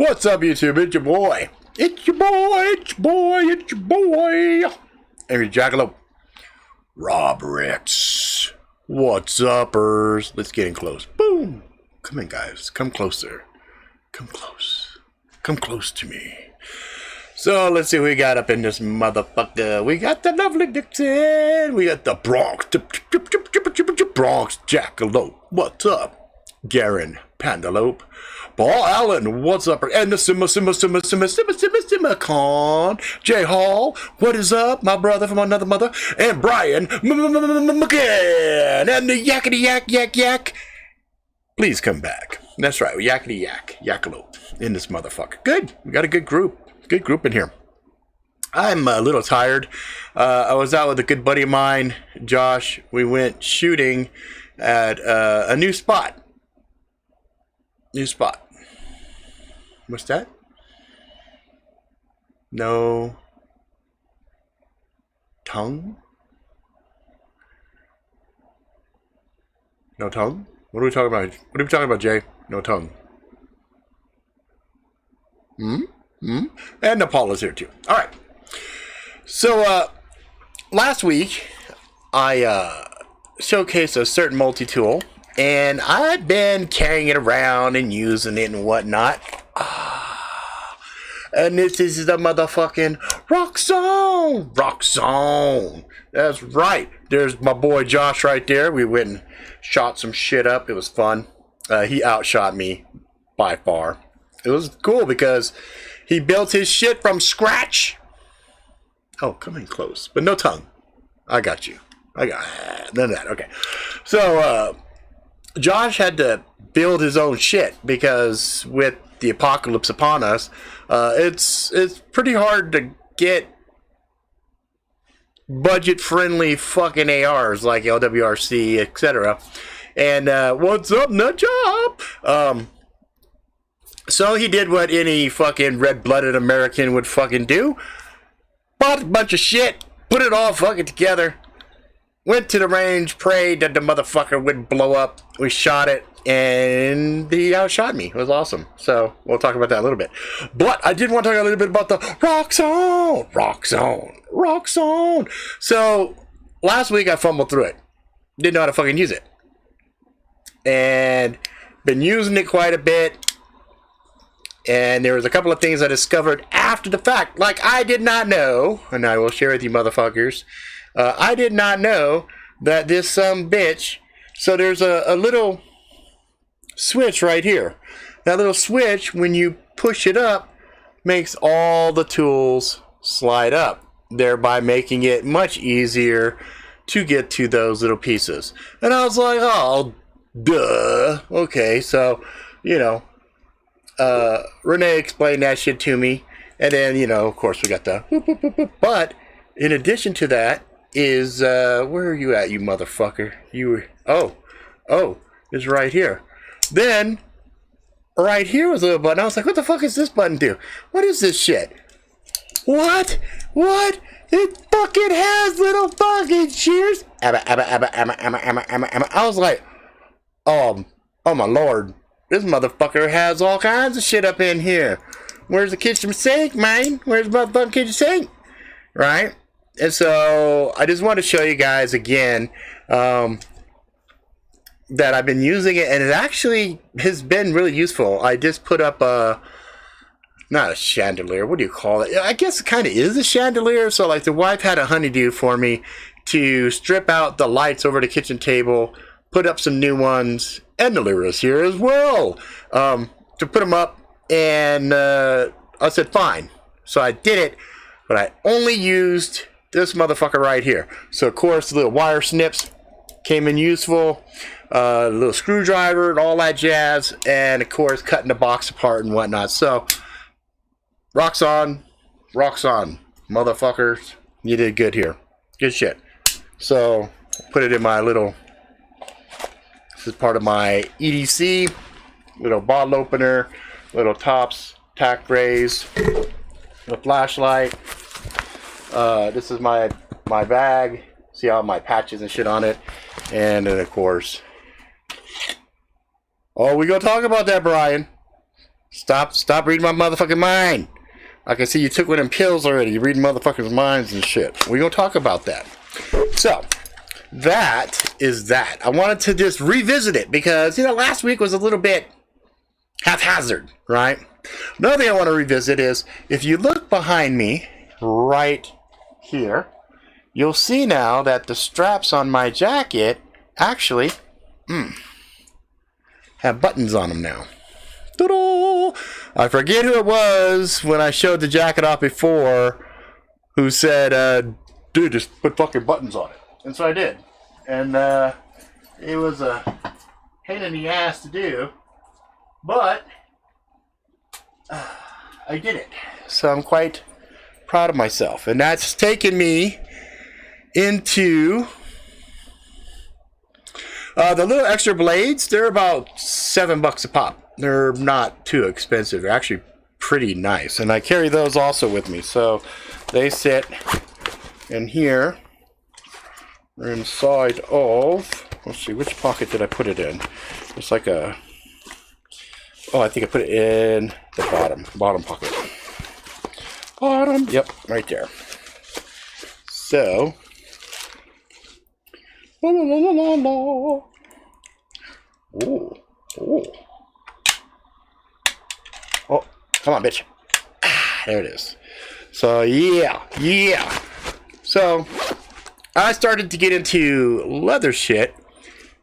What's up, YouTube? It's your boy. It's your boy. It's your boy. It's your boy. Every Jackalope. Rob Rex. What's uppers? Let's get in close. Boom. Come in, guys. Come closer. Come close. Come close to me. So let's see what we got up in this motherfucker. We got the lovely Dixon. We got the Bronx. Bronx Jackalope. What's up? Garen Pandalope. Paul Allen, what's up? And the Simma Con. Jay Hall, what is up? My brother from another mother. And Brian McGann. And the Yakety Yak. Please come back. That's right, Yakety Yakalope in this motherfucker. Good. We got a good group. Good group in here. I'm a little tired. I was out with a good buddy of mine, Josh. We went shooting at a new spot. What's that? No tongue? No tongue? What are we talking about? What are we talking about, Jay? No tongue. And Paula's here too. All right. So last week I showcased a certain multi-tool, and I've been carrying it around and using it and whatnot. And this is the motherfucking Rock Zone. That's right. There's my boy Josh right there. We went and shot some shit up. It was fun. He outshot me by far. It was cool because he built his shit from scratch. Oh, come in close. But no tongue. I got you. I got none of that. Okay. So, Josh had to build his own shit because with the apocalypse upon us, it's pretty hard to get budget-friendly fucking ARs like LWRC, etc. And what's up, Nutjob? So he did what any fucking red-blooded American would fucking do. Bought a bunch of shit, put it all fucking together, went to the range, prayed that the motherfucker wouldn't blow up. We shot it, and he outshot me. It was awesome. So we'll talk about that a little bit. But I did want to talk a little bit about the Rock Zone. So last week I fumbled through it. Didn't know how to fucking use it. And been using it quite a bit. And there was a couple of things I discovered after the fact. Like, I did not know, and I will share with you motherfuckers, I did not know that this bitch, so there's a little switch right here. That little switch, when you push it up, makes all the tools slide up, thereby making it much easier to get to those little pieces. And I was like, oh, duh. Okay, so, you know, Renee explained that shit to me, and then, you know, of course we got the whoop, whoop, whoop, whoop. But in addition to that is where are you at, you motherfucker? You were oh, it's right here. Then right here was a little button. I was like, what the fuck is this button do? What is this shit? What it fucking has little fucking shears. I was like, oh my lord. This motherfucker has all kinds of shit up in here. Where's the kitchen sink, man? Where's the motherfucking kitchen sink? Right? And so, I just want to show you guys again that I've been using it, and it actually has been really useful. I just put up not a chandelier, what do you call it? I guess it kind of is a chandelier. So, like, the wife had a honeydew for me to strip out the lights over the kitchen table, put up some new ones, and the Lyra's here as well, to put them up, and I said fine. So I did it, but I only used this motherfucker right here. So of course the little wire snips came in useful, little screwdriver and all that jazz, and of course cutting the box apart and whatnot. So rocks on, motherfuckers. You did good here. Good shit. So put it in my little, this is part of my EDC, little bottle opener, little tops, tack rays, a flashlight. This is my bag. See all my patches and shit on it. And then of course, oh, we gonna talk about that, Brian. Stop reading my motherfucking mind. I can see you took one of them pills already. You're reading motherfuckers' minds and shit. We're going to talk about that. So, that is that. I wanted to just revisit it because, last week was a little bit haphazard, right? Another thing I want to revisit is, if you look behind me, right here, you'll see now that the straps on my jacket actually have buttons on them now. Ta-da! I forget who it was when I showed the jacket off before who said, dude, just put fucking buttons on it. And so I did. And it was a pain in the ass to do, but I did it. So I'm quite proud of myself. And that's taken me into the little extra blades. They're about $7 a pop. They're not too expensive. They're actually pretty nice. And I carry those also with me. So they sit in here. They're inside of, let's see, which pocket did I put it in? It's like a, I think I put it in the bottom pocket. Bottom, yep, right there. So, la la la la la. Ooh. Oh, come on, bitch. There it is. So, yeah. So, I started to get into leather shit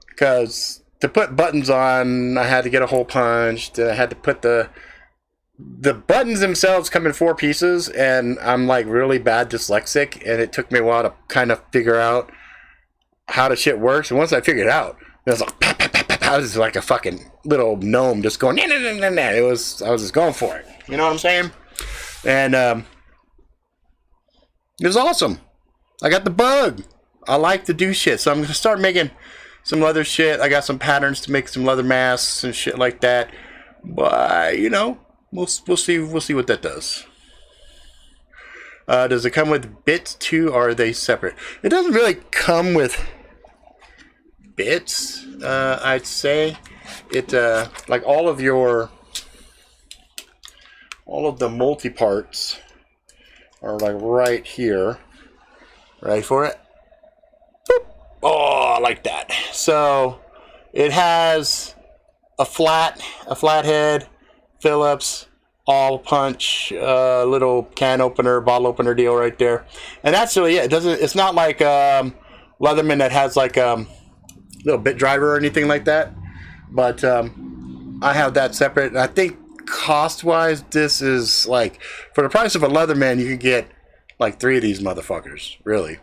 because to put buttons on, I had to get a hole punched. I had to put the buttons themselves come in 4 pieces, and I'm like really bad dyslexic, and it took me a while to kind of figure out how the shit works. And once I figured it out, it was like pop, pop, pop, pop. I was like a fucking little gnome just going. I was just going for it. You know what I'm saying? And it was awesome. I got the bug. I like to do shit, so I'm gonna start making some leather shit. I got some patterns to make some leather masks and shit like that. But we'll see what that does. Does it come with bits too, or are they separate? It doesn't really come with bits. I'd say it like all of the multi parts are like right here. Ready for it? Boop. Oh, like that. So it has a flathead, Phillips, all punch, little can opener, bottle opener deal right there, and that's really it. It's not like Leatherman that has like little bit driver or anything like that. But I have that separate, and I think cost-wise, this is like for the price of a Leatherman, you can get like 3 of these motherfuckers, really.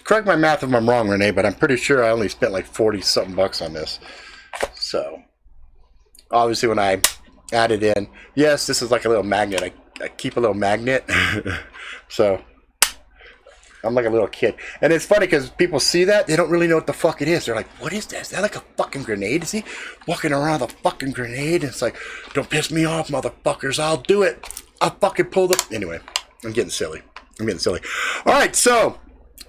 Correct my math if I'm wrong, Renee, but I'm pretty sure I only spent like 40-something bucks on this. So, obviously when I add it in, yes, this is like a little magnet. I keep a little magnet. So, I'm like a little kid. And it's funny because people see that, they don't really know what the fuck it is. They're like, what is that? Is that like a fucking grenade? Is he walking around with a fucking grenade? And it's like, don't piss me off, motherfuckers. I'll do it. I'll fucking pull the... Anyway. I'm getting silly. All right, so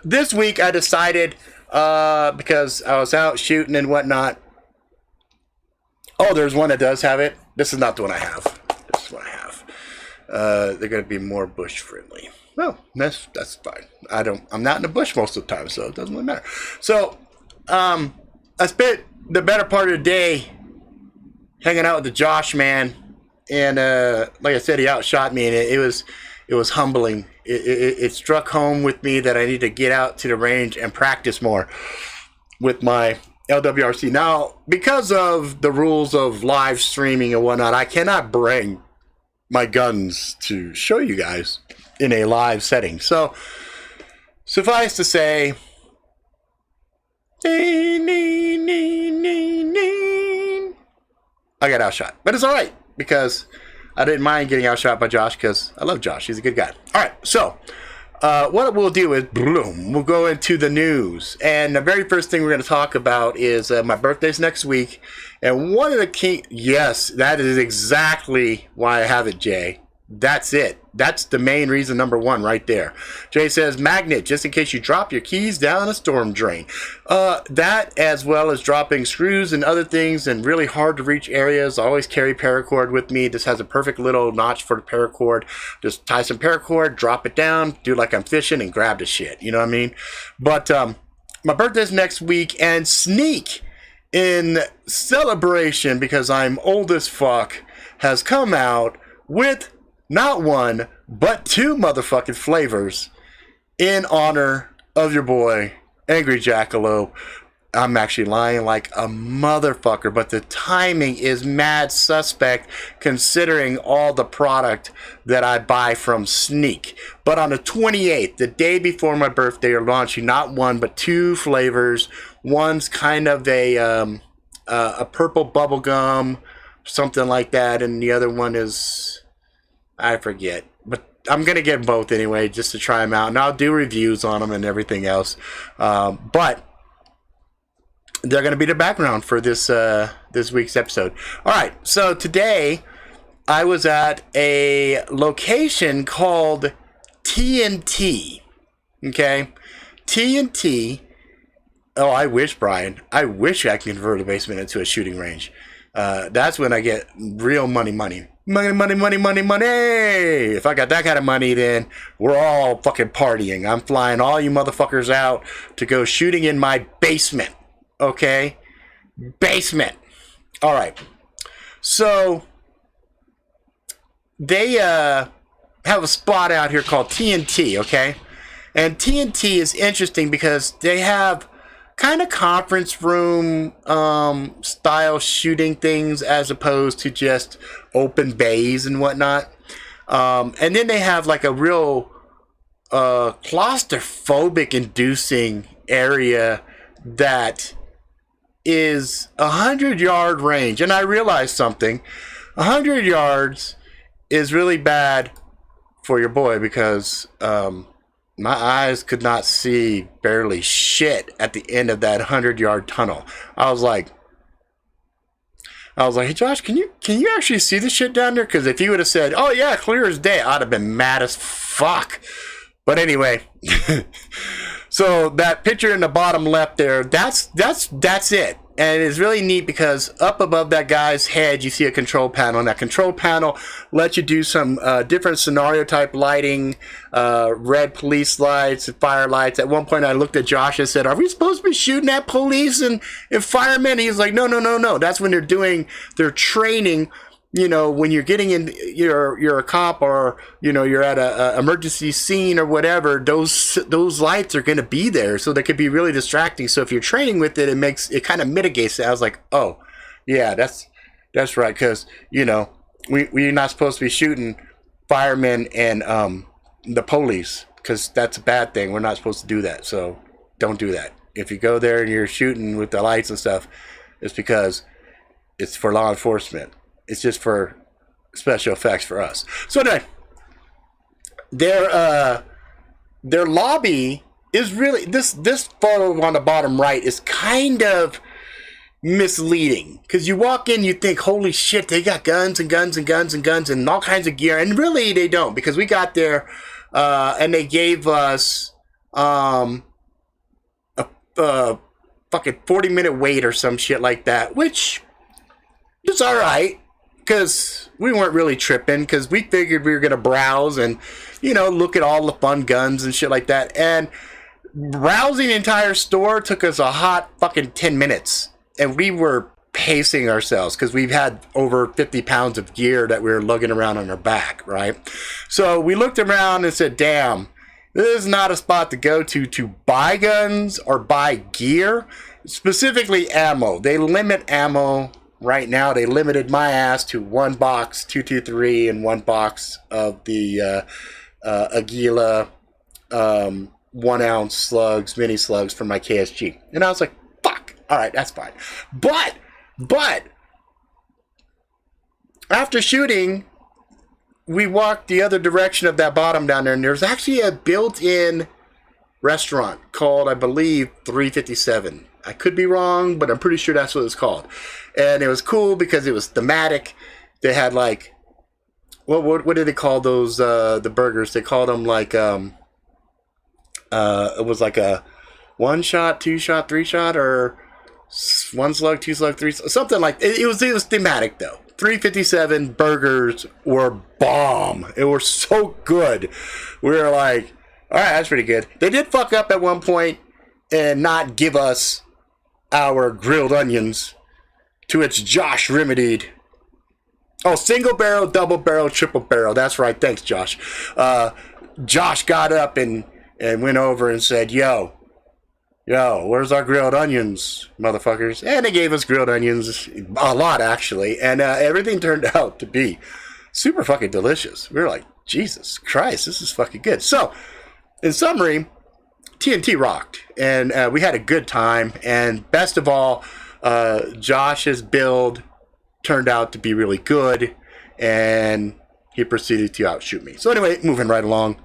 this week I decided, because I was out shooting and whatnot. Oh, there's one that does have it. This is not the one I have. This is what I have. They're going to be more bush friendly. Well, that's fine. I'm not in the bush most of the time, so it doesn't really matter. So, I spent the better part of the day hanging out with the Josh man, and like I said, he outshot me, and it was humbling. It struck home with me that I need to get out to the range and practice more with my LWRC. Now, because of the rules of live streaming and whatnot, I cannot bring my guns to show you guys in a live setting. So, suffice to say, I got outshot. But it's alright, because I didn't mind getting outshot by Josh, because I love Josh. He's a good guy. Alright, so what we'll do is, we'll go into the news. And the very first thing we're going to talk about is my birthday's next week. And one of the key... Yes, that is exactly why I have it, Jay. That's it. That's the main reason, number one, right there. Jay says, magnet, just in case you drop your keys down a storm drain. That, as well as dropping screws and other things in really hard to reach areas. I always carry paracord with me. This has a perfect little notch for the paracord. Just tie some paracord, drop it down, do like I'm fishing, and grab the shit. You know what I mean? But my birthday's next week, and Sneak, in celebration, because I'm old as fuck, has come out with not one, but two motherfucking flavors in honor of your boy, Angry Jackalope. I'm actually lying like a motherfucker, but the timing is mad suspect considering all the product that I buy from Sneak. But on the 28th, the day before my birthday, are launching not one, but two flavors. One's kind of a purple bubblegum, something like that, and the other one is, I forget, but I'm going to get both anyway, just to try them out, and I'll do reviews on them and everything else, but they're going to be the background for this this week's episode. Alright, so today I was at a location called TNT, okay, TNT. Oh, I wish, Brian, I wish I could convert a basement into a shooting range. That's when I get real money. If I got that kind of money, then we're all fucking partying. I'm flying all you motherfuckers out to go shooting in my basement. Okay? Basement. Alright. So, they have a spot out here called TNT, okay? And TNT is interesting because they have kind of conference room style shooting things as opposed to just open bays and whatnot. And then they have like a real claustrophobic inducing area that is 100-yard range. And I realized something. 100 yards is really bad for your boy because my eyes could not see barely shit at the end of that 100-yard tunnel. I was like, hey Josh, can you actually see the shit down there? Because if you would have said, oh yeah, clear as day, I'd have been mad as fuck. But anyway, so that picture in the bottom left there, that's it. And it's really neat because up above that guy's head, you see a control panel. And that control panel lets you do some different scenario type lighting, red police lights and fire lights. At one point, I looked at Josh and said, are we supposed to be shooting at police and firemen? He's like, no. That's when they're doing their training. You know, when you're getting in, you're a cop, or you're at a emergency scene or whatever. Those lights are going to be there, so they could be really distracting. So if you're training with it, it kind of mitigates it. I was like, oh, yeah, that's right, because we're not supposed to be shooting firemen and the police, because that's a bad thing. We're not supposed to do that, so don't do that. If you go there and you're shooting with the lights and stuff, it's because it's for law enforcement. It's just for special effects for us. So anyway, their lobby is really, this photo on the bottom right is kind of misleading, because you walk in, you think, holy shit, they got guns and guns and guns and guns and all kinds of gear, and really they don't, because we got there and they gave us a fucking 40-minute wait or some shit like that, which is all right. Because we weren't really tripping, because we figured we were going to browse and, look at all the fun guns and shit like that. And browsing the entire store took us a hot fucking 10 minutes. And we were pacing ourselves, because we've had over 50 pounds of gear that we were lugging around on our back, right? So we looked around and said, damn, this is not a spot to go to buy guns or buy gear. Specifically ammo. They limit ammo. Right now, they limited my ass to one box, 223, and one box of the Aguila 1 ounce slugs, mini slugs for my KSG. And I was like, fuck, all right, that's fine. But after shooting, we walked the other direction of that bottom down there, and there's actually a built-in restaurant called, I believe, 357. I could be wrong, but I'm pretty sure that's what it's called. And it was cool because it was thematic. They had like what did they call those the burgers? They called them like it was like a 1 shot, 2 shot, 3 shot, or 1 slug, 2 slug, 3 something like it was thematic though. 357 burgers were bomb. It was so good. We were like, all right, that's pretty good. They did fuck up at one point and not give us our grilled onions, to which Josh remedied. Oh, single barrel, double barrel, triple barrel. That's right. Thanks, Josh. Josh got up and went over and said, yo, where's our grilled onions, motherfuckers? And they gave us grilled onions, a lot actually, and everything turned out to be super fucking delicious. We were like, Jesus Christ, this is fucking good. So, in summary, TNT rocked, and we had a good time, and best of all, Josh's build turned out to be really good, and he proceeded to outshoot me. So anyway, moving right along.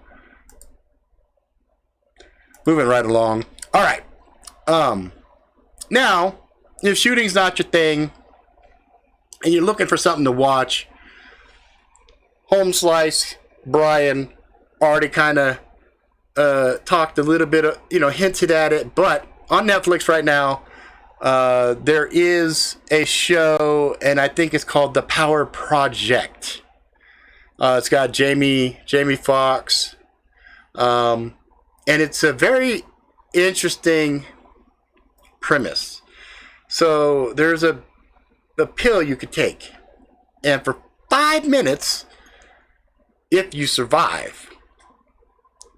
All right. Now, if shooting's not your thing, and you're looking for something to watch, Home Slice, Brian already kind of talked a little bit, hinted at it, but on Netflix right now, there is a show, and I think it's called The Power Project. It's got Jamie Foxx, and it's a very interesting premise. So there's a pill you could take, and for 5 minutes, if you survive,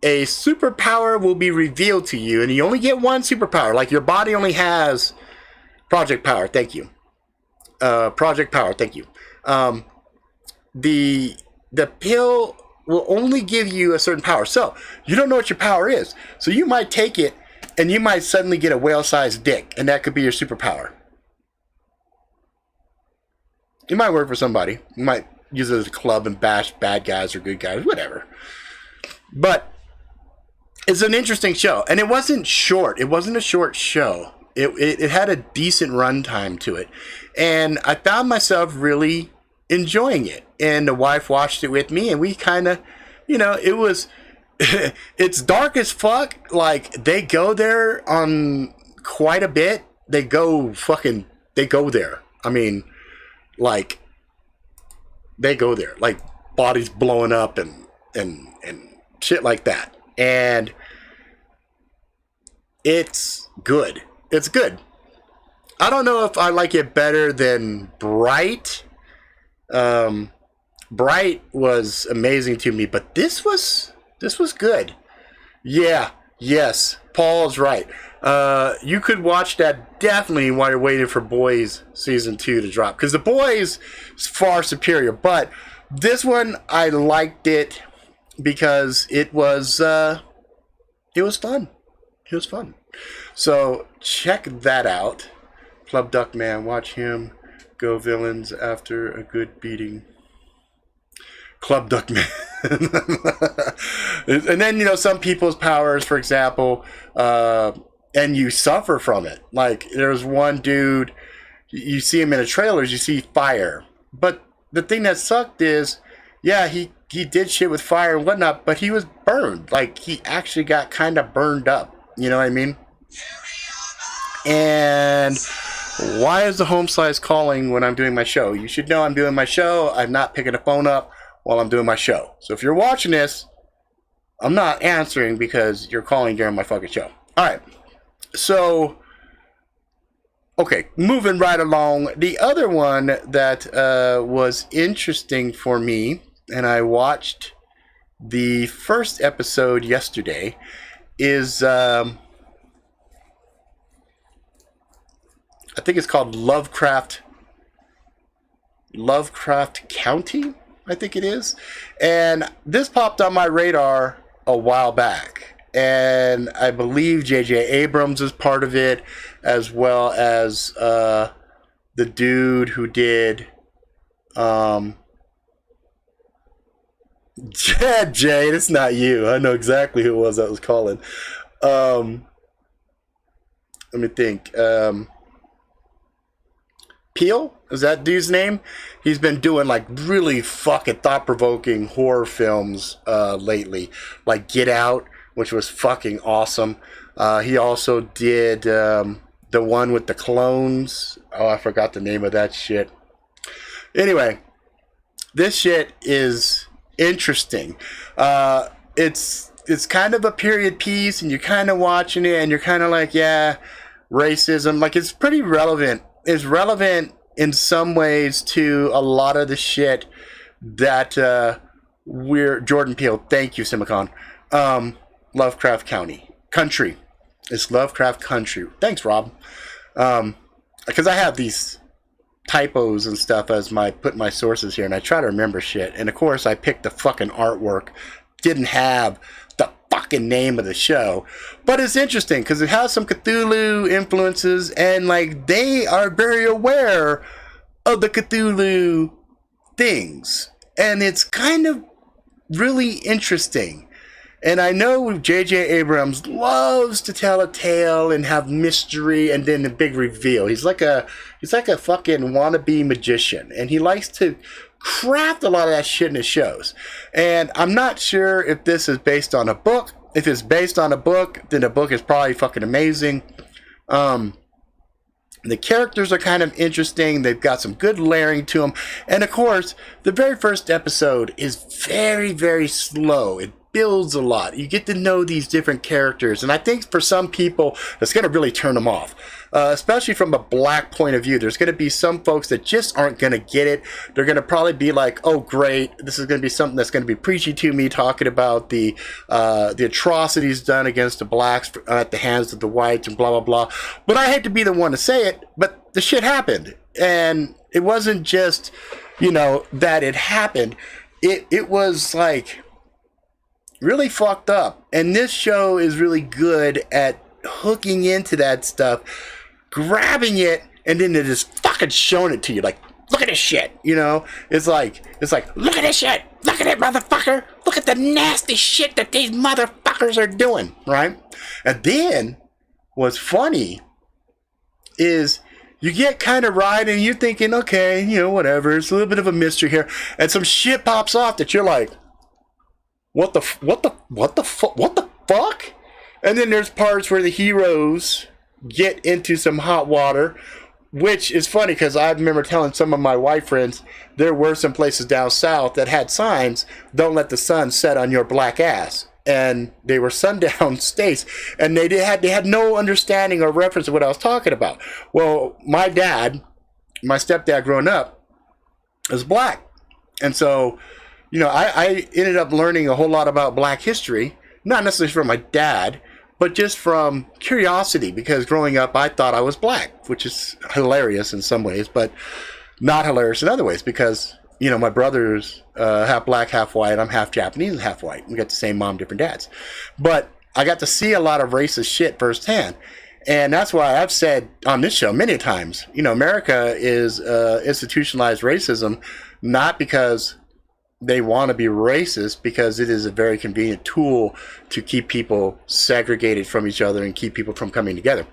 a superpower will be revealed to you, and you only get one superpower. Like your body only has Project Power. Thank you. Project Power. Thank you. The pill will only give you a certain power. So you don't know what your power is. So you might take it, and you might suddenly get a whale-sized dick, and that could be your superpower. It might work for somebody. You might use it as a club and bash bad guys or good guys, whatever. But it's an interesting show, and it wasn't short. It wasn't a short show. It had a decent runtime to it, and I found myself really enjoying it. And the wife watched it with me, and we kind of, it was, it's dark as fuck. Like, they go there on quite a bit. They go there. I mean, like, they go there, like bodies blowing up and shit like that. And it's good. It's good. I don't know if I like it better than Bright. Bright was amazing to me, but this was good. Yeah, yes, Paul's right. You could watch that definitely while you're waiting for Boys Season 2 to drop, because The Boys is far superior, but this one, I liked it because it was fun. It was fun. So check that out. Club Duck Man, watch him go villains after a good beating. Club Duck Man. And then, some people's powers, for example, and you suffer from it. Like, there's one dude, you see him in the trailers, you see fire. But the thing that sucked is, yeah, he did shit with fire and whatnot, but he was burned. Like, he actually got kind of burned up. You know what I mean? And why is the Home Slice calling when I'm doing my show? You should know I'm doing my show. I'm not picking the phone up while I'm doing my show. So if you're watching this, I'm not answering because you're calling during my fucking show. All right. So, okay, moving right along. The other one that was interesting for me, and I watched the first episode yesterday, is I think it's called Lovecraft County, I think it is. And this popped on my radar a while back. And I believe J.J. Abrams is part of it, as well as the dude who did Jay, it's not you. I know exactly who it was that was calling. Let me think. Peele, is that dude's name? He's been doing like really fucking thought-provoking horror films lately, like Get Out, which was fucking awesome. He also did the one with the clones. Oh, I forgot the name of that shit. Anyway, this shit is interesting. It's kind of a period piece, and you're kind of watching it, and you're kind of like, yeah, racism. Like, it's pretty relevant. It's relevant in some ways to a lot of the shit that Jordan Peele. Thank you, Simicon. Lovecraft Country. It's Lovecraft Country. Thanks, Rob. Because I have these typos and stuff as put my sources here, and I try to remember shit. And of course, I picked the fucking artwork. Didn't have the fucking name of the show, but it's interesting because it has some Cthulhu influences, and like they are very aware of the Cthulhu things, and it's kind of really interesting. And I know J.J. Abrams loves to tell a tale and have mystery and then a big reveal. He's like a fucking wannabe magician, and he likes to craft a lot of that shit in his shows. And I'm not sure if this is based on a book. If it's based on a book, then the book is probably fucking amazing. The characters are kind of interesting. They've got some good layering to them. And of course, the very first episode is very, very slow. It builds a lot. You get to know these different characters. And I think for some people, it's going to really turn them off. Especially from a black point of view. There's going to be some folks that just aren't going to get it. They're going to probably be like, oh, great. This is going to be something that's going to be preachy to me, talking about the atrocities done against the blacks at the hands of the whites and blah, blah, blah. But I hate to be the one to say it, but the shit happened. And it wasn't just, that it happened. It was like really fucked up. And this show is really good at hooking into that stuff, grabbing it, and then they're just fucking showing it to you. Like, look at this shit, It's like, look at this shit. Look at it, motherfucker. Look at the nasty shit that these motherfuckers are doing, right? And then, what's funny is you get kind of right, and you're thinking, okay, whatever. It's a little bit of a mystery here, and some shit pops off that you're like, what the fuck? And then there's parts where the heroes get into some hot water, which is funny because I remember telling some of my white friends there were some places down south that had signs, don't let the sun set on your black ass. And they were sundown states, and they had no understanding or reference of what I was talking about. Well, my stepdad growing up was black. And so, I ended up learning a whole lot about black history, not necessarily from my dad, but just from curiosity, because growing up, I thought I was black, which is hilarious in some ways, but not hilarious in other ways, because, my brothers half black, half white. I'm half Japanese and half white. We got the same mom, different dads. But I got to see a lot of racist shit firsthand. And that's why I've said on this show many times, America is institutionalized racism, not because they want to be racist, because it is a very convenient tool to keep people segregated from each other and keep people from coming together.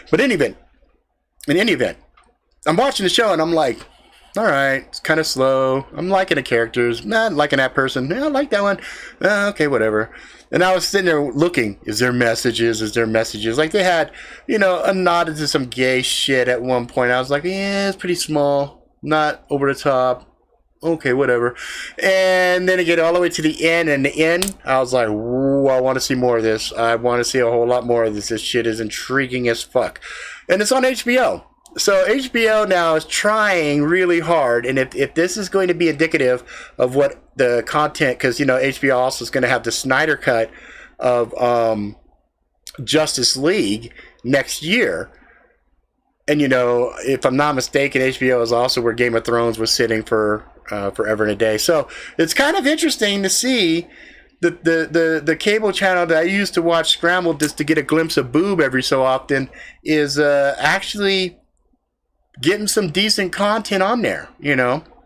But in any event, I'm watching the show and I'm like, all right, it's kind of slow. I'm liking the characters, not liking that person. I like that one. Okay, whatever. And I was sitting there looking, is there messages? Like they had, a nod to some gay shit at one point. I was like, yeah, it's pretty small, not over the top. Okay, whatever. And then it get all the way to the end, and the end, I was like, whoa, I want to see more of this. I want to see a whole lot more of this. This shit is intriguing as fuck. And it's on HBO. So HBO now is trying really hard, and if this is going to be indicative of what the content, because, HBO also is going to have the Snyder Cut of Justice League next year. And, if I'm not mistaken, HBO is also where Game of Thrones was sitting for forever and a day. So it's kind of interesting to see the cable channel that I used to watch scrambled just to get a glimpse of boob every so often is actually getting some decent content on there,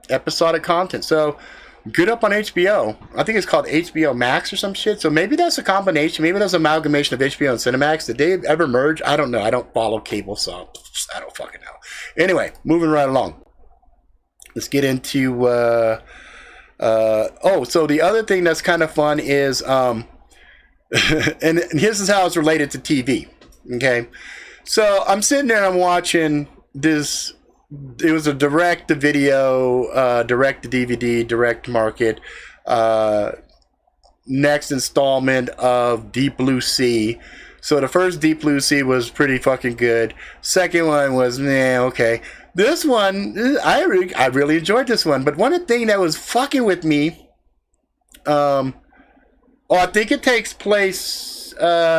episodic content. So good up on HBO. I think it's called HBO Max or some shit. So maybe that's a combination. Maybe that's an amalgamation of HBO and Cinemax. Did they ever merge? I don't know. I don't follow cable, so I don't fucking know. Anyway, moving right along. Let's get into... so the other thing that's kind of fun is... and this is how it's related to TV. Okay? So I'm sitting there and I'm watching this... It was a direct-to-video, direct-to-DVD, direct-to-market, next installment of Deep Blue Sea. So the first Deep Blue Sea was pretty fucking good. Second one was, okay. This one, I really enjoyed this one. But one thing that was fucking with me, I think it takes place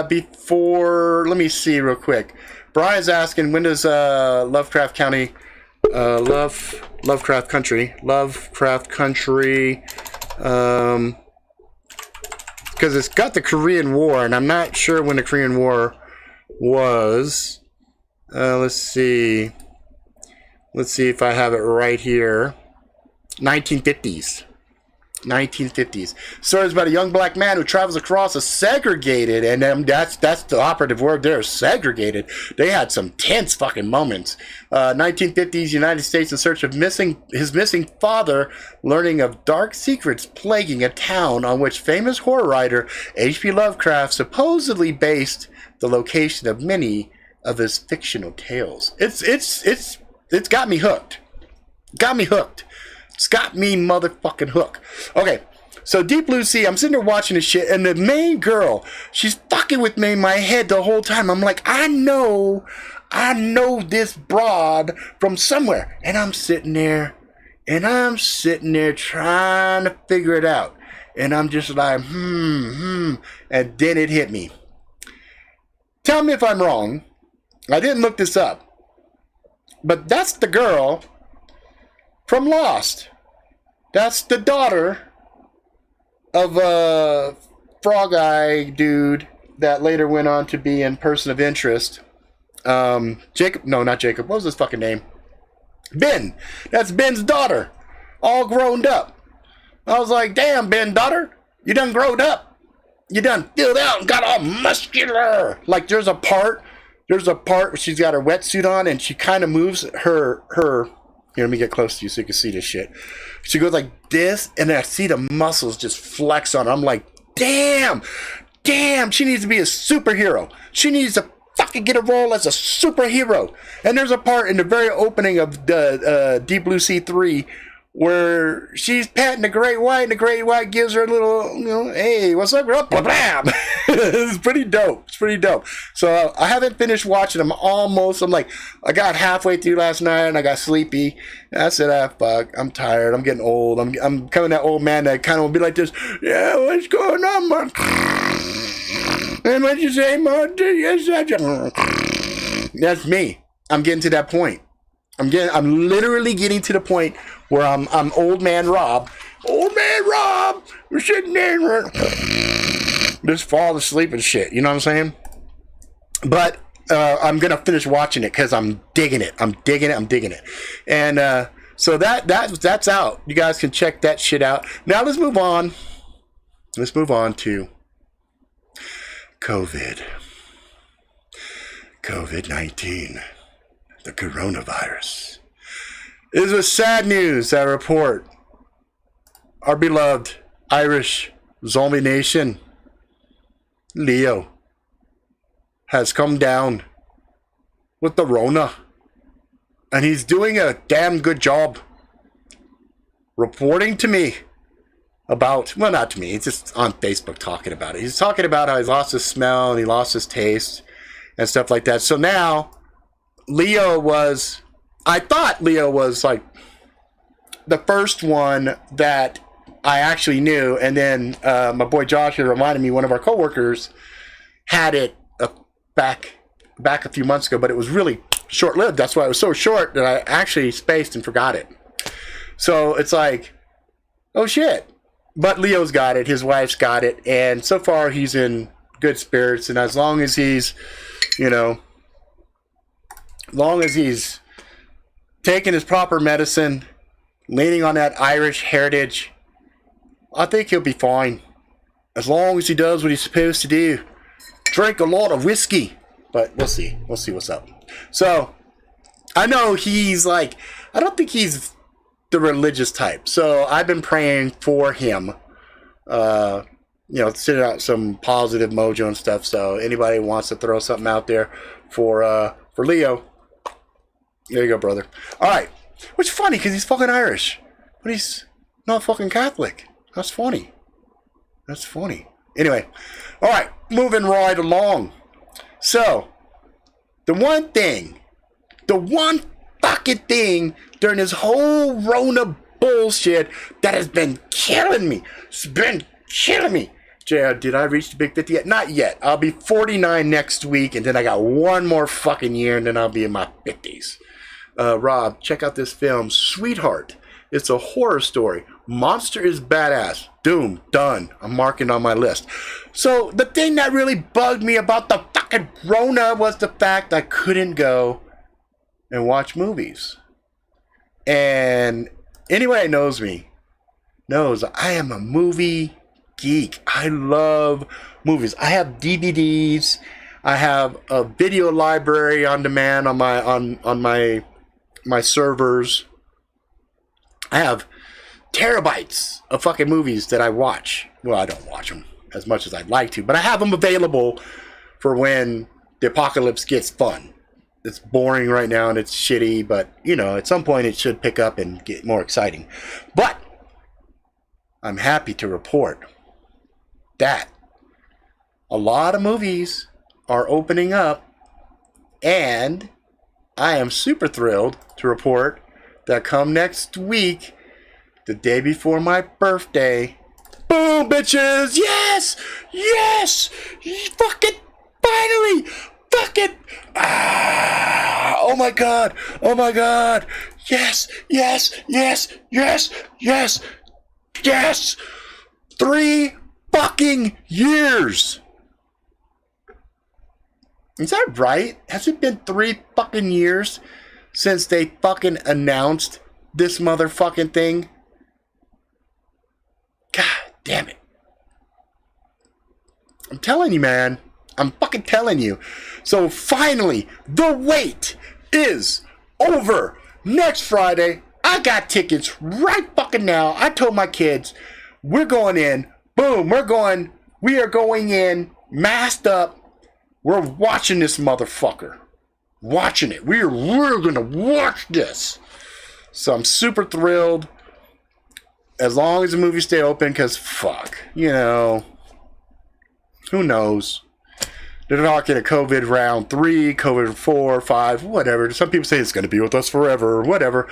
before, let me see real quick. Brian's asking, when does Lovecraft Country, because it's got the Korean War, and I'm not sure when the Korean War was. Let's see if I have it right here. 1950s. 1950s. Stories about a young black man who travels across a segregated, and that's the operative word there, segregated. They had some tense fucking moments. 1950s United States in search of his missing father, learning of dark secrets plaguing a town on which famous horror writer H.P. Lovecraft supposedly based the location of many of his fictional tales. It's got me hooked. It's got me motherfucking hooked. Okay, so Deep Blue Sea, I'm sitting there watching this shit, and the main girl, she's fucking with me in my head the whole time. I'm like, I know this broad from somewhere. And I'm sitting there trying to figure it out. And I'm just like, and then it hit me. Tell me if I'm wrong. I didn't look this up. But that's the girl from Lost. That's the daughter of a frog eye dude that later went on to be in Person of Interest. Jacob. No, not Jacob. What was his fucking name? Ben. That's Ben's daughter. All grown up. I was like, damn, Ben, daughter. You done growed up. You done filled out and got all muscular. Like there's a part where she's got her wetsuit on and she kind of moves her here, let me get close to you so you can see this shit. She goes like this, and then I see the muscles just flex on her. I'm like, damn, she needs to be a superhero. She needs to fucking get a role as a superhero. And there's a part in the very opening of the Deep Blue Sea 3 where she's patting the great white, and the great white gives her a little, hey, what's up, girl? Blah. It's pretty dope. So I haven't finished watching them almost. I got halfway through last night, and I got sleepy. And I said, fuck, I'm tired. I'm getting old. I'm coming that old man that kind of will be like this. Yeah, what's going on, man? And what you say, man? That's me. I'm getting to that point. I'm literally getting to the point where I'm old man Rob. Old man Rob! We're sitting there just fall asleep and shit. You know what I'm saying? But I'm going to finish watching it because I'm digging it. I'm digging it. And so that's out. You guys can check that shit out. Now let's move on. Let's move on to COVID-19. The coronavirus. It is with sad news I report our beloved Irish zombie nation, Leo, has come down with the Rona. And he's doing a damn good job reporting to me about, well, not to me, he's just on Facebook talking about it. He's talking about how he's lost his smell and he lost his taste and stuff like that. So now, I thought Leo was like the first one that I actually knew, and then my boy Josh had reminded me, one of our coworkers had it back a few months ago, but it was really short-lived. That's why it was so short that I actually spaced and forgot it. So it's like, oh shit. But Leo's got it, his wife's got it, and so far he's in good spirits, and as long as he's, long as he's taking his proper medicine, leaning on that Irish heritage, I think he'll be fine. As long as he does what he's supposed to do. Drink a lot of whiskey. But we'll see. We'll see what's up. So, I know he's like, I don't think he's the religious type. So, I've been praying for him. Sending out some positive mojo and stuff. So, anybody wants to throw something out there for Leo, there you go, brother. Alright. Which is funny because he's fucking Irish. But he's not fucking Catholic. That's funny. That's funny. Anyway. Alright. Moving right along. So, the one fucking thing during this whole Rona bullshit that has been killing me. It's been killing me. JR, did I reach the big 50 yet? Not yet. I'll be 49 next week, and then I got one more fucking year, and then I'll be in my 50s. Rob, check out this film, Sweetheart. It's a horror story. Monster is badass. Doom, done. I'm marking on my list. So, the thing that really bugged me about the fucking Rona was the fact I couldn't go and watch movies. And anybody that knows me knows I am a movie geek. I love movies. I have DVDs. I have a video library on demand on my servers. I have terabytes of fucking movies that I watch. Well, I don't watch them as much as I'd like to, but I have them available for when the apocalypse gets fun. It's boring right now and it's shitty, but at some point it should pick up and get more exciting. But I'm happy to report that a lot of movies are opening up, and I am super thrilled to report that come next week, the day before my birthday, boom, bitches, yes, fucking finally, fucking, oh my god, yes, 3 fucking years. Is that right? Has it been 3 fucking years since they fucking announced this motherfucking thing? God damn it. I'm telling you, man. I'm fucking telling you. So finally, the wait is over. Next Friday, I got tickets right fucking now. I told my kids, we're going in. Boom, we are going in, masked up. We're watching this motherfucker. Watching it. We're going to watch this. So I'm super thrilled. As long as the movies stay open, because fuck, who knows? They're talking a COVID round 3, COVID 4, 5, whatever. Some people say it's going to be with us forever, whatever.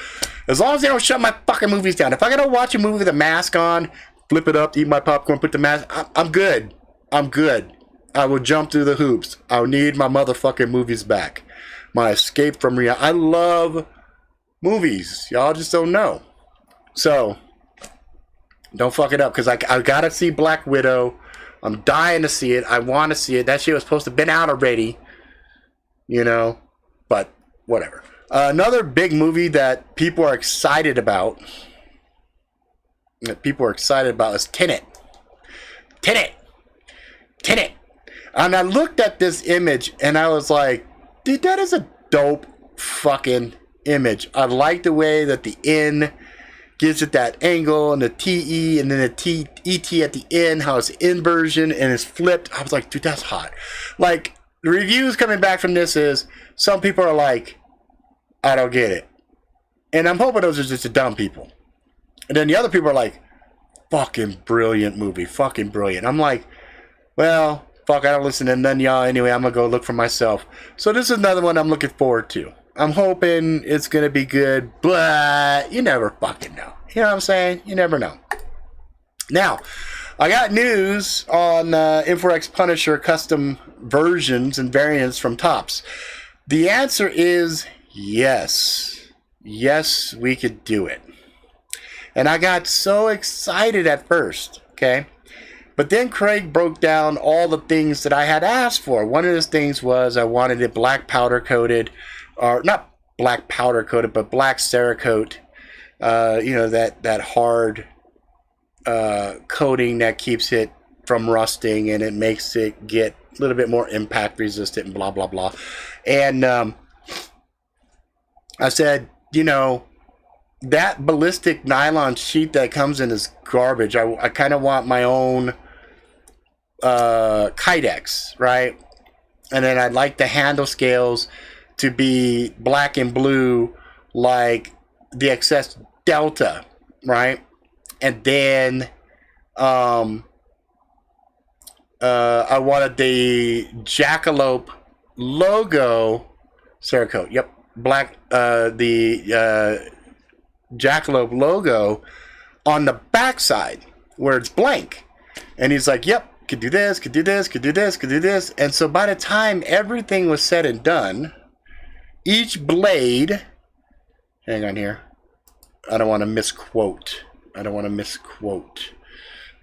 As long as they don't shut my fucking movies down. If I got to watch a movie with a mask on, flip it up, eat my popcorn, put the mask, I'm good. I will jump through the hoops. I'll need my motherfucking movies back. My escape from reality. I love movies. Y'all just don't know. So, don't fuck it up, because I gotta see Black Widow. I'm dying to see it. I want to see it. That shit was supposed to have been out already. But whatever. Another big movie that people are excited about. Is Tenet. Tenet. And I looked at this image and I was like, dude, that is a dope fucking image. I like the way that the N gives it that angle, and the TE, and then the TET at the end, how it's inversion and it's flipped. I was like, dude, that's hot. Like, the reviews coming back from this is, some people are like, I don't get it. And I'm hoping those are just the dumb people. And then the other people are like, fucking brilliant movie, fucking brilliant. I'm like, well, fuck, I don't listen to none of y'all anyway. I'm going to go look for myself. So this is another one I'm looking forward to. I'm hoping it's going to be good, but you never fucking know. You know what I'm saying? You never know. Now, I got news on Info-X Punisher custom versions and variants from Topps. The answer is yes. Yes, we could do it. And I got so excited at first, okay? But then Craig broke down all the things that I had asked for. One of those things was I wanted it black powder coated, or not black powder coated, but black Cerakote. That hard coating that keeps it from rusting, and it makes it get a little bit more impact resistant and blah blah blah. And I said, you know, that ballistic nylon sheet that comes in is garbage. I kind of want my own Kydex, right? And then I'd like the handle scales to be black and blue like the XS Delta, right? And then I wanted the Jackalope logo Cerakote. Yep, black. The Jackalope logo on the backside where it's blank. And he's like, "Yep, could do this, could do this, could do this, could do this." And so by the time everything was said and done, each blade. Hang on here. I don't want to misquote. Let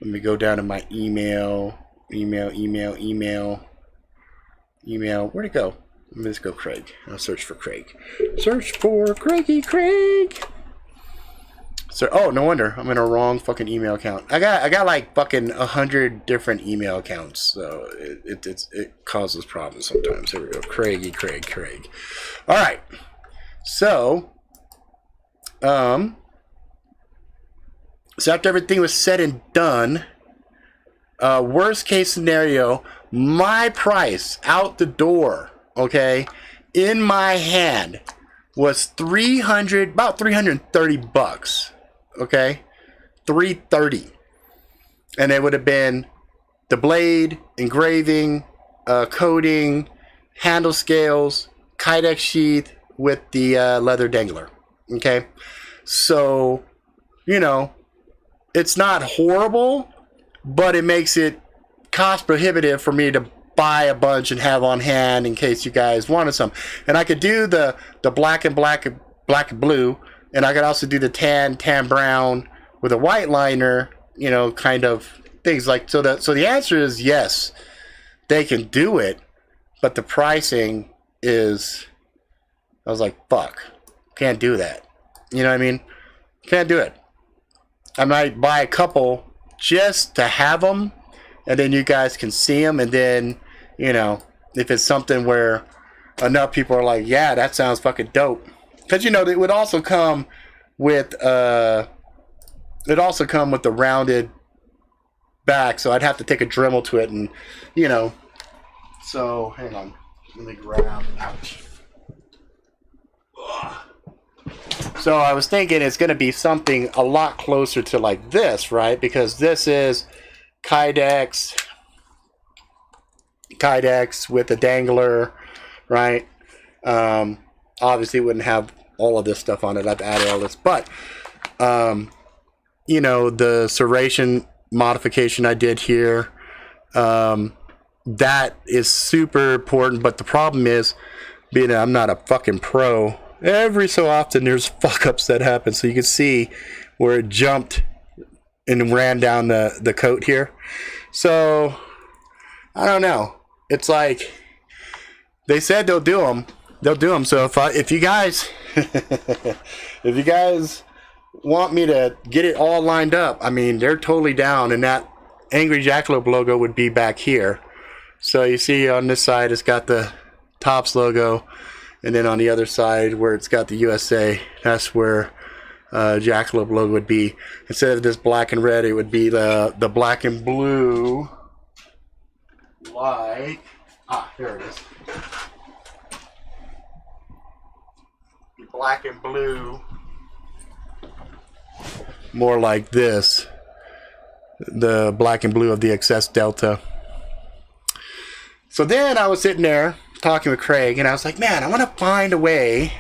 me go down to my email. Where'd it go? Let me just go Craig. I'll search for Craig. Search for Craigie Craig. So, oh, no wonder I'm in a wrong fucking email account. I got like fucking 100 different email accounts, so it causes problems sometimes. Here we go. Craig. All right. So, so after everything was said and done, worst case scenario, my price out the door, okay, in my hand was about 330 bucks, okay, 330, and it would have been the blade, engraving, coating, handle scales, Kydex sheath with the leather dangler, okay. So, you know, it's not horrible, but it makes it cost prohibitive for me to buy a bunch and have on hand in case you guys wanted some. And I could do the black and blue, and I could also do the tan brown with a white liner, you know, kind of things like so. The answer is yes, they can do it, but the pricing is. I was like, fuck, can't do that. You know what I mean? Can't do it. I might buy a couple just to have them, and then you guys can see them, and then, you know, if it's something where enough people are like, yeah, that sounds fucking dope. Because, you know, it would also come with the rounded back, so I'd have to take a Dremel to it, and, you know, so, hang on. Let me grab, ouch. So I was thinking it's going to be something a lot closer to like this, right? Because this is Kydex with a dangler, right? Obviously it wouldn't have all of this stuff on it. I've added all this. But, you know, the serration modification I did here, that is super important. But the problem is, being that I'm not a fucking pro, every so often there's fuck ups that happen. So you can see where it jumped and ran down the coat here. So I don't know. It's like they said they'll do them. They'll do them. So if you guys if you guys want me to get it all lined up, I mean, they're totally down, and that Angry Jackalope logo would be back here. So you see on this side it's got the Tops logo. And then on the other side, where it's got the USA, that's where Jackalope logo would be. Instead of this black and red, it would be the black and blue. Like, here it is. Black and blue. More like this. The black and blue of the XS Delta. So then I was sitting there talking with Craig, and I was like, man, I want to find a way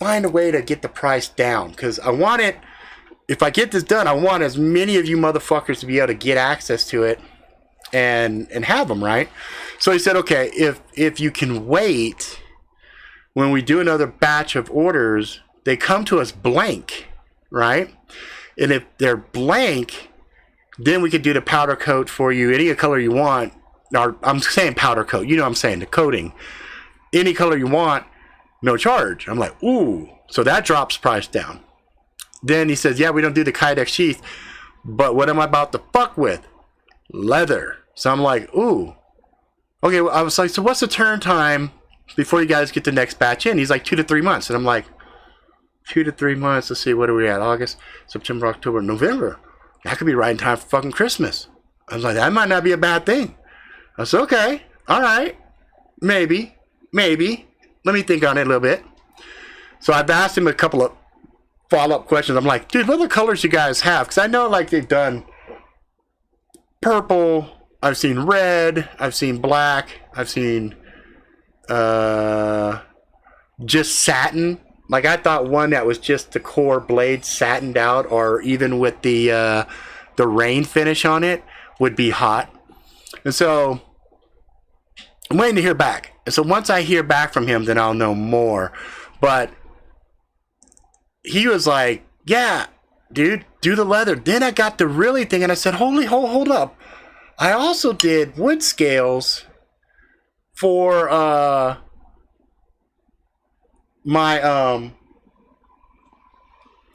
to get the price down, because I want it, if I get this done, I want as many of you motherfuckers to be able to get access to it and have them, right? So he said, okay, if you can wait, when we do another batch of orders, they come to us blank, right? And if they're blank, then we could do the powder coat for you, any color you want. Or, I'm saying powder coat, you know what I'm saying, the coating. Any color you want, no charge. I'm like, ooh. So that drops price down. Then he says, yeah, we don't do the Kydex sheath, But what am I about to fuck with? Leather. So I'm like, ooh. Okay, well, I was like, so what's the turn time before you guys get the next batch in? He's like 2 to 3 months. And I'm like, 2 to 3 months. Let's see, what are we at? August, September, October, November. That could be right in time for fucking Christmas. I was like, that might not be a bad thing. I said, okay, all right, maybe. Let me think on it a little bit. So I've asked him a couple of follow-up questions. I'm like, dude, what other colors you guys have? Because I know like they've done purple, I've seen red, I've seen black, I've seen just satin. Like I thought one that was just the core blade satined out, or even with the rain finish on it, would be hot. And so I'm waiting to hear back. And so once I hear back from him, then I'll know more. But he was like, yeah, dude, do the leather. Then I got the really thing, and I said, hold up. I also did wood scales for my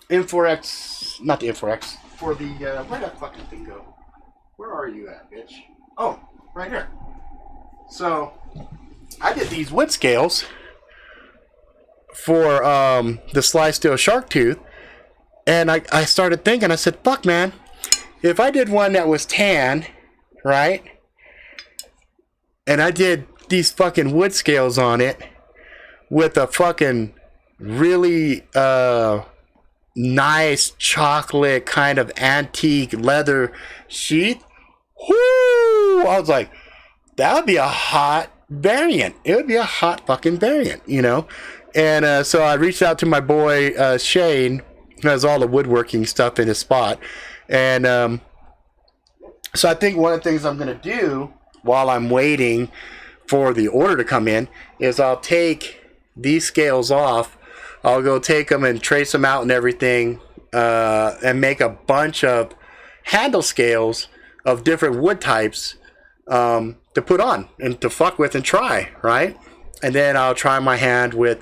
M4X, not the M4X, for the where'd that fucking thing go? Where are you at, bitch? Oh, right here. So I did these wood scales for the Sly Steel Shark Tooth, and I started thinking, I said, fuck man, if I did one that was tan, right, and I did these fucking wood scales on it with a fucking really nice chocolate kind of antique leather sheath, whoo, I was like, that would be a hot variant. It would be a hot fucking variant, you know. And so I reached out to my boy Shane, who has all the woodworking stuff in his spot. And so I think one of the things I'm going to do while I'm waiting for the order to come in is I'll take these scales off. I'll go take them and trace them out and everything, and make a bunch of handle scales of different wood types to put on and to fuck with and try, right? And then I'll try my hand with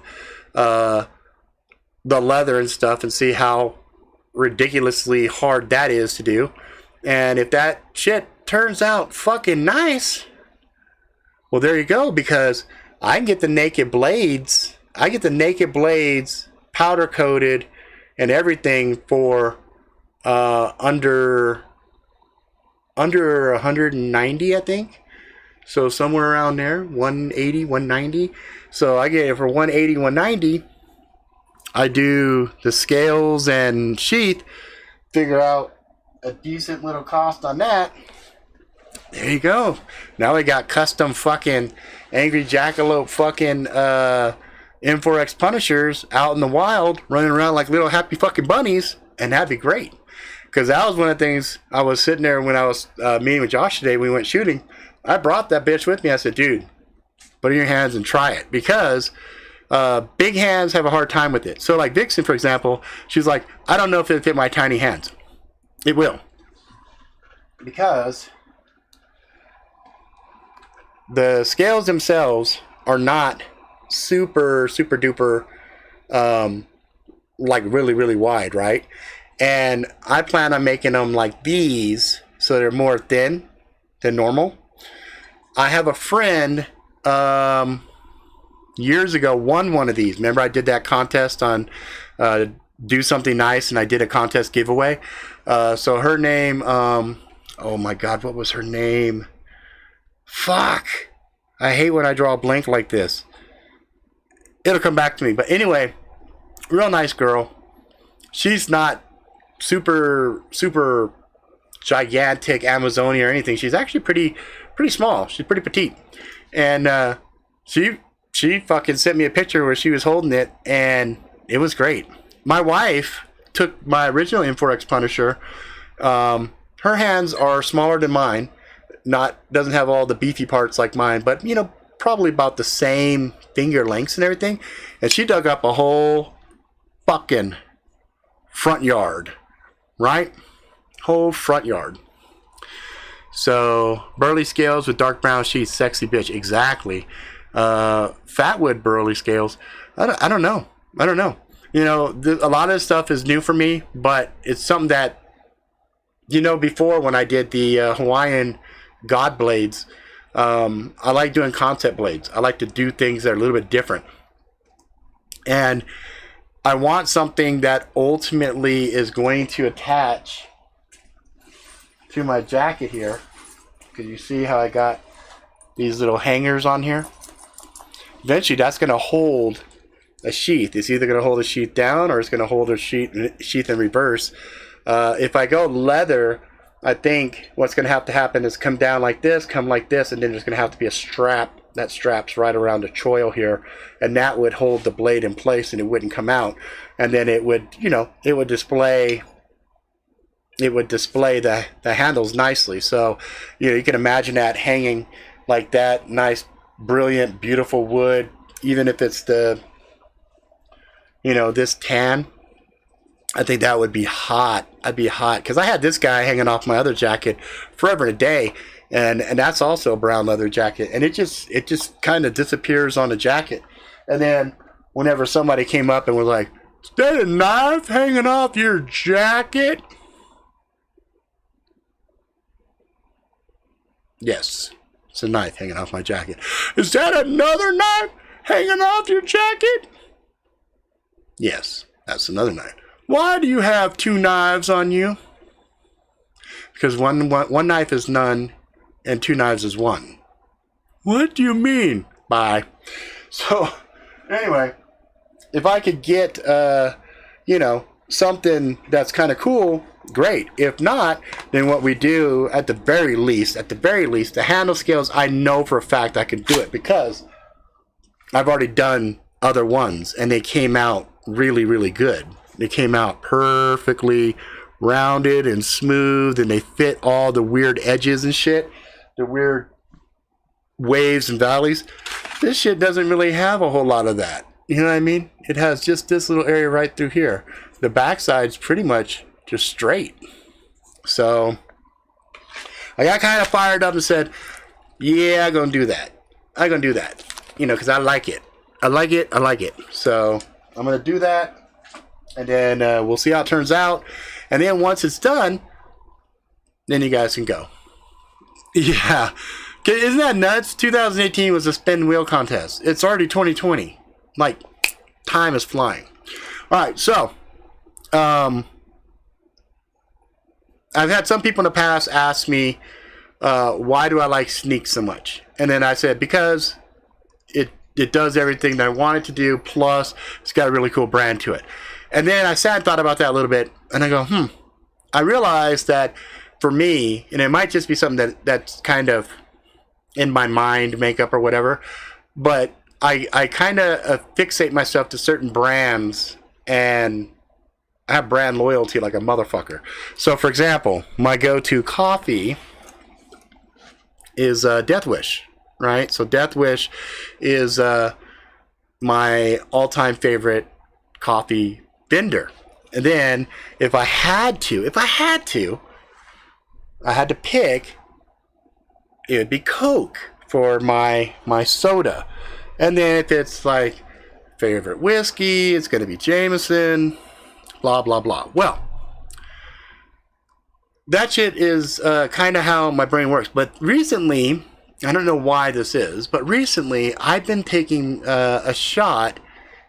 the leather and stuff and see how ridiculously hard that is to do. And if that shit turns out fucking nice, well, there you go, because I can get the naked blades. I get the naked blades powder coated and everything for under 190, I think. So somewhere around there, 180, 190. So I get it for 180, 190. I do the scales and sheath, figure out a decent little cost on that. There you go. Now we got custom fucking Angry Jackalope fucking M4X Punishers out in the wild, running around like little happy fucking bunnies, and that'd be great. Because that was one of the things I was sitting there when I was meeting with Josh today. We went shooting. I brought that bitch with me. I said, dude, put it in your hands and try it. Because big hands have a hard time with it. So like Vixen, for example, she's like, I don't know if it'll fit my tiny hands. It will. Because the scales themselves are not super duper like really wide, right? And I plan on making them like these, so they're more thin than normal. I have a friend years ago won one of these. Remember I did that contest on Do Something Nice, and I did a contest giveaway. So her name, oh my god, what was her name? Fuck. I hate when I draw a blank like this. It'll come back to me. But anyway, real nice girl. She's not super gigantic Amazonia or anything. She's actually pretty small. She's pretty petite. And she fucking sent me a picture where she was holding it, and it was great. My wife took my original M4X Punisher. Her hands are smaller than mine. Doesn't have all the beefy parts like mine, but you know, probably about the same finger lengths and everything. And she dug up a whole fucking front yard, right? Whole front yard. So burley scales with dark brown sheath, sexy bitch. Exactly. Fatwood burley scales. I don't know. You know, a lot of this stuff is new for me, but it's something that You know, before when I did the Hawaiian God blades, I like doing concept blades. I like to do things that are a little bit different. And I want something that ultimately is going to attach to my jacket here. Because you see how I got these little hangers on here? Eventually that's going to hold a sheath. It's either going to hold a sheath down or it's going to hold a sheath in reverse. If I go leather, I think what's going to have to happen is come down like this, come like this, and then there's going to have to be a strap that straps right around the choil here, and that would hold the blade in place and it wouldn't come out. And then it would, you know, it would display the handles nicely. So, you know, you can imagine that hanging like that, nice, brilliant, beautiful wood, even if it's the, you know, this tan. I think that would be hot. I'd be hot because I had this guy hanging off my other jacket forever and a day, and that's also a brown leather jacket, and it just kind of disappears on the jacket. And then whenever somebody came up and was like, "Is that a knife hanging off your jacket?" Yes, it's a knife hanging off my jacket. "Is that another knife hanging off your jacket?" Yes, that's another knife. "Why do you have two knives on you?" Because one knife is none and two knives is one. "What do you mean?" Bye. So, anyway, if I could get, you know, something that's kind of cool, great. If not, then what we do at the very least, the handle scales, I know for a fact I can do it because I've already done other ones and they came out really, really good. They came out perfectly rounded and smooth, and they fit all the weird edges and shit, the weird waves and valleys. This shit doesn't really have a whole lot of that. You know what I mean? It has just this little area right through here. The backside's pretty much just straight. So I got kind of fired up and said, yeah, I'm going to do that. You know, because I like it. I like it. So I'm going to do that. And then we'll see how it turns out. And then once it's done, then you guys can go. Yeah. Isn't that nuts? 2018 was a spin wheel contest. It's already 2020. Like, time is flying. All right, so I've had some people in the past ask me, why do I like Sneak so much? And then I said, because it does everything that I want it to do, plus it's got a really cool brand to it. And then I sat and thought about that a little bit, and I go, I realized that for me, and it might just be something that's kind of in my mind makeup or whatever, but I kind of fixate myself to certain brands, and I have brand loyalty like a motherfucker. So, for example, my go-to coffee is Death Wish, right? So Death Wish is my all-time favorite coffee vendor. And then if I had to pick, it would be Coke for my soda. And then if it's like favorite whiskey, it's going to be Jameson, blah, blah, blah. Well, that shit is kind of how my brain works. But recently, I don't know why this is, but recently I've been taking a shot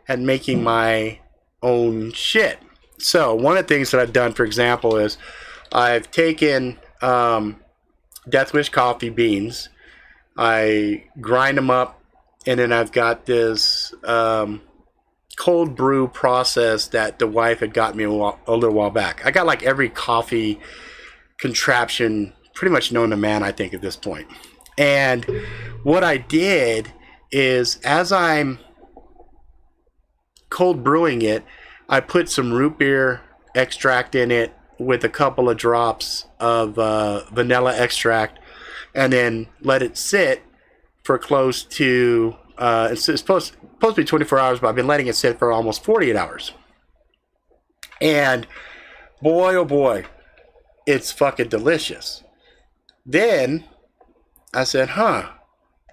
at making my own shit. So one of the things that I've done, for example, is I've taken Death Wish coffee beans, I grind them up, and then I've got this cold brew process that the wife had got me a little while back. I got like every coffee contraption pretty much known to man, I think, at this point. And what I did is, as I'm cold brewing it, I put some root beer extract in it with a couple of drops of vanilla extract, and then let it sit for close to, it's supposed to be 24 hours, but I've been letting it sit for almost 48 hours. And boy, oh boy, it's fucking delicious. Then I said,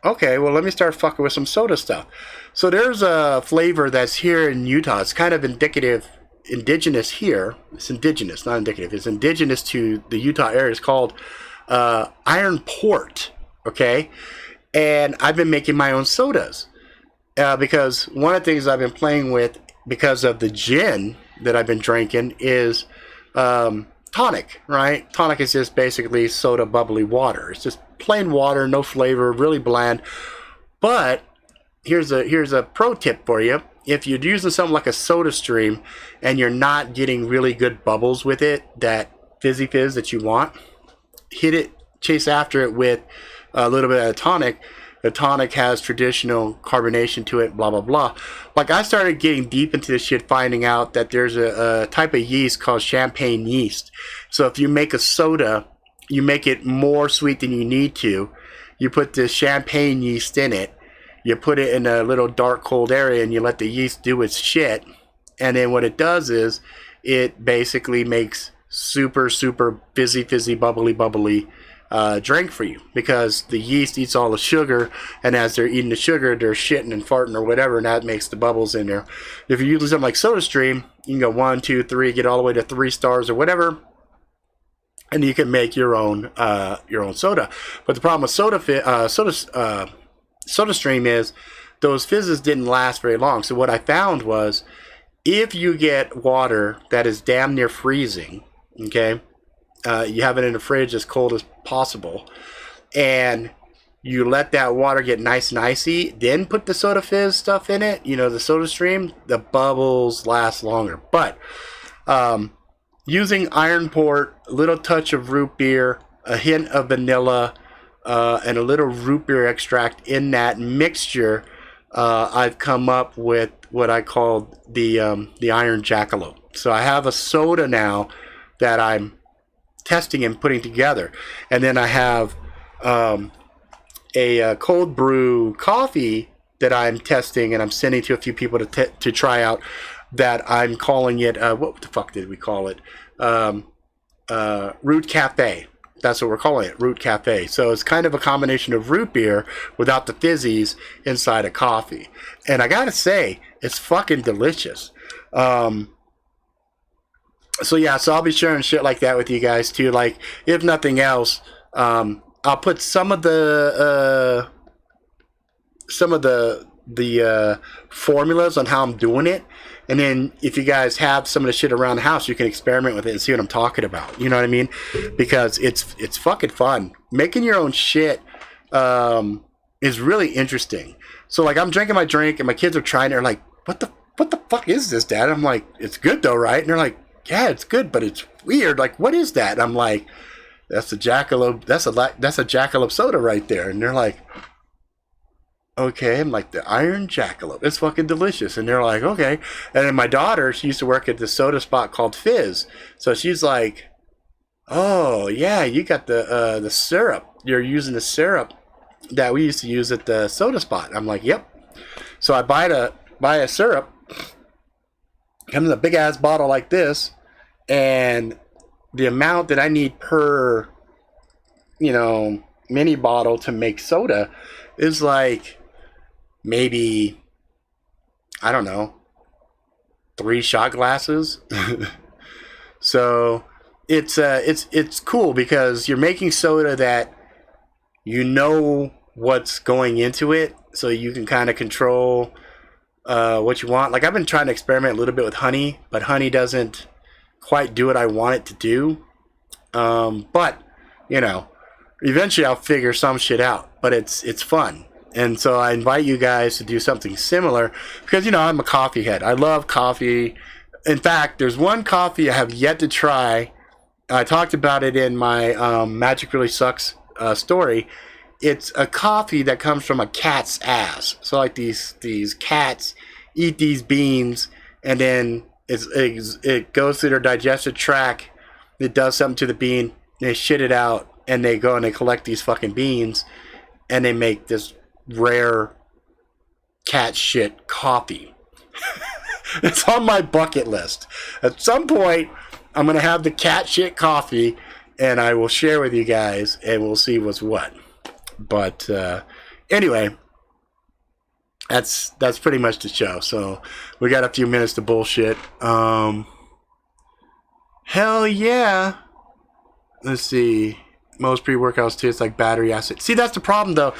okay, well, let me start fucking with some soda stuff. So there's a flavor that's here in Utah. It's kind of indicative. indigenous here. It's indigenous, not indicative. It's indigenous to the Utah area. It's called Iron Port. Okay, and I've been making my own sodas because one of the things I've been playing with because of the gin that I've been drinking is tonic. Right, tonic is just basically soda bubbly water. It's just plain water, no flavor, really bland. But here's a pro tip for you. If you're using something like a soda stream and you're not getting really good bubbles with it, that fizzy fizz that you want, hit it, chase after it with a little bit of tonic. The tonic has traditional carbonation to it, blah, blah, blah. Like, I started getting deep into this shit, finding out that there's a type of yeast called champagne yeast. So if you make a soda, you make it more sweet than you need to. You put the champagne yeast in it. You put it in a little dark, cold area, and you let the yeast do its shit. And then what it does is it basically makes super, super fizzy, bubbly drink for you, because the yeast eats all the sugar, and as they're eating the sugar, they're shitting and farting or whatever, and that makes the bubbles in there. If you're using something like SodaStream, you can go 1, 2, 3, get all the way to 3 stars or whatever, and you can make your own soda. But the problem with SodaStream is those fizzes didn't last very long. So what I found was, if you get water that is damn near freezing, okay, you have it in the fridge as cold as possible, and you let that water get nice and icy, then put the soda fizz stuff in it, the SodaStream, the bubbles last longer. But using Iron Port, a little touch of root beer, a hint of vanilla, and a little root beer extract in that mixture, I've come up with what I call the Iron Jackalope. So I have a soda now that I'm testing and putting together, and then I have a cold brew coffee that I'm testing and I'm sending to a few people to try out. That I'm calling it what the fuck did we call it? Root Cafe. That's what we're calling it, Root Cafe. So it's kind of a combination of root beer without the fizzies inside a coffee. And I gotta say, it's fucking delicious. So I'll be sharing shit like that with you guys too. Like, if nothing else, I'll put some of the formulas on how I'm doing it. And then if you guys have some of the shit around the house, you can experiment with it and see what I'm talking about. You know what I mean? Because it's fucking fun. Making your own shit is really interesting. So, like, I'm drinking my drink and my kids are trying it. They're like, what the fuck is this, Dad? I'm like, it's good though, right? And they're like, yeah, it's good, but it's weird. Like, what is that? And I'm like, that's a Jackalope. That's a Jackalope soda right there. And they're like, okay. I'm like, the Iron Jackalope. It's fucking delicious. And they're like, okay. And then my daughter, she used to work at this soda spot called Fizz. So she's like, oh yeah, you got the syrup. You're using the syrup that we used to use at the soda spot. I'm like, yep. So I buy a syrup, comes in a big ass bottle like this, and the amount that I need per, mini bottle to make soda is like maybe, I don't know, 3 shot glasses. So it's cool because you're making soda that what's going into it, so you can kind of control what you want. Like, I've been trying to experiment a little bit with honey, but honey doesn't quite do what I want it to do. But eventually I'll figure some shit out. But it's fun. And so I invite you guys to do something similar because, I'm a coffee head. I love coffee. In fact, there's one coffee I have yet to try. I talked about it in my Magic Really Sucks story. It's a coffee that comes from a cat's ass. So, like, these cats eat these beans, and then it goes through their digestive tract. It does something to the bean. They shit it out, and they go and they collect these fucking beans, and they make this rare cat shit coffee. It's on my bucket list. At some point, I'm going to have the cat shit coffee, and I will share with you guys, and we'll see what's what. But anyway, that's pretty much the show. So we got a few minutes to bullshit. Hell yeah. Let's see. Most pre-workouts taste like battery acid. See, that's the problem though.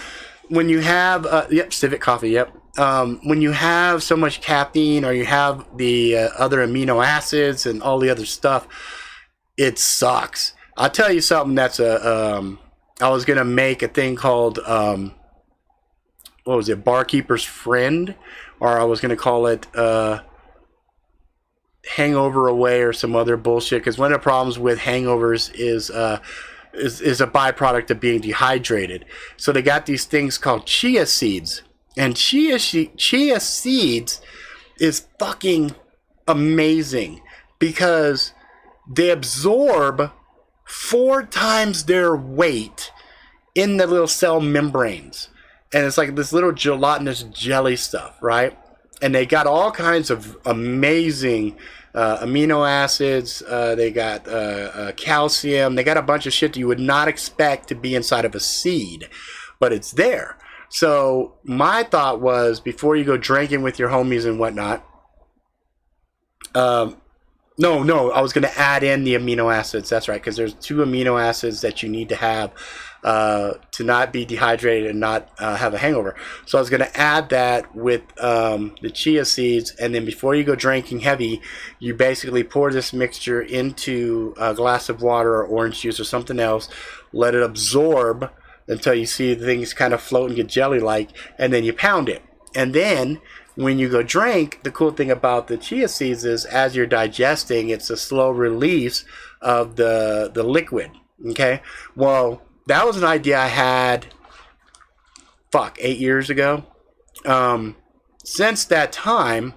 When you have, yep, Civic Coffee, yep. When you have so much caffeine or you have the other amino acids and all the other stuff, it sucks. I'll tell you something that's I was going to make a thing called, what was it, Barkeeper's Friend? Or I was going to call it, Hangover Away or some other bullshit. Because one of the problems with hangovers is a byproduct of being dehydrated. So they got these things called chia seeds. And chia seeds is fucking amazing because they absorb 4 times their weight in the little cell membranes. And it's like this little gelatinous jelly stuff, right? And they got all kinds of amazing amino acids. They got calcium. They got a bunch of shit that you would not expect to be inside of a seed, but it's there. So my thought was, before you go drinking with your homies and whatnot, I was going to add in the amino acids. That's right, because there's 2 amino acids that you need to have to not be dehydrated and not have a hangover. So I was going to add that with the chia seeds, and then before you go drinking heavy, you basically pour this mixture into a glass of water or orange juice or something else, let it absorb until you see things kind of float and get jelly-like, and then you pound it. And then when you go drink, the cool thing about the chia seeds is as you're digesting, it's a slow release of the liquid, okay? Well, that was an idea I had, 8 years ago. Since that time,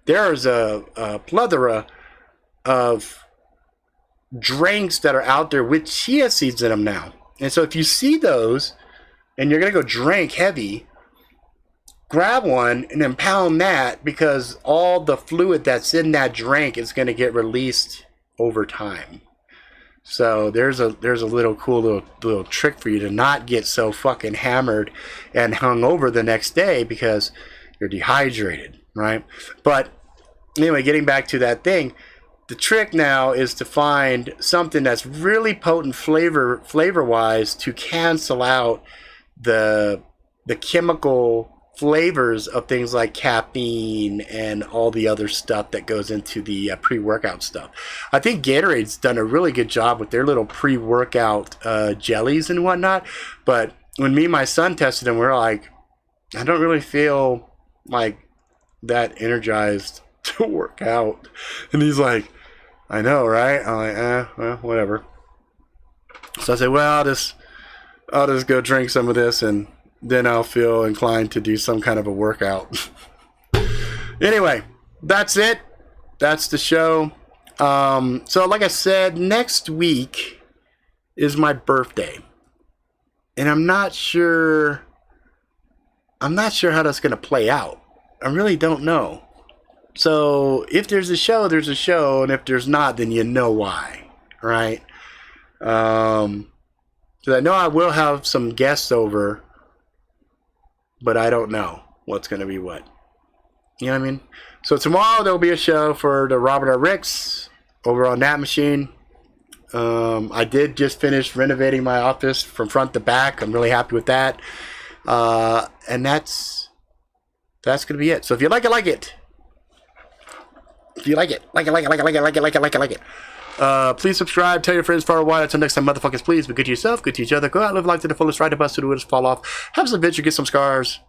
there's a plethora of drinks that are out there with chia seeds in them now. And so if you see those and you're going to go drink heavy, grab one and then pound that, because all the fluid that's in that drink is going to get released over time. So there's a little cool little trick for you to not get so fucking hammered and hung over the next day because you're dehydrated, right? But anyway, getting back to that thing, the trick now is to find something that's really potent flavor-wise to cancel out the chemical flavors of things like caffeine and all the other stuff that goes into the pre-workout stuff. I think Gatorade's done a really good job with their little pre-workout jellies and whatnot. But when me and my son tested them, we were like, I don't really feel like that energized to work out. And he's like, I know, right? I'm like, well, whatever. So I said, well, I'll just go drink some of this and then I'll feel inclined to do some kind of a workout. Anyway, that's it. That's the show. So like I said, next week is my birthday. And I'm not sure how that's going to play out. I really don't know. So if there's a show, there's a show. And if there's not, then you know why. Right? Because I know I will have some guests over, but I don't know what's going to be what. You know what I mean? So tomorrow there'll be a show for the Robert R. Ricks over on that machine. I did just finish renovating my office from front to back. I'm really happy with that. And that's going to be it. So if you like it, like it. If you like it, like it. Please subscribe, tell your friends far and wide. Until next time, motherfuckers, please be good to yourself, good to each other. Go out, live life to the fullest, ride the bus to the wheels fall off. Have some adventure, get some scars.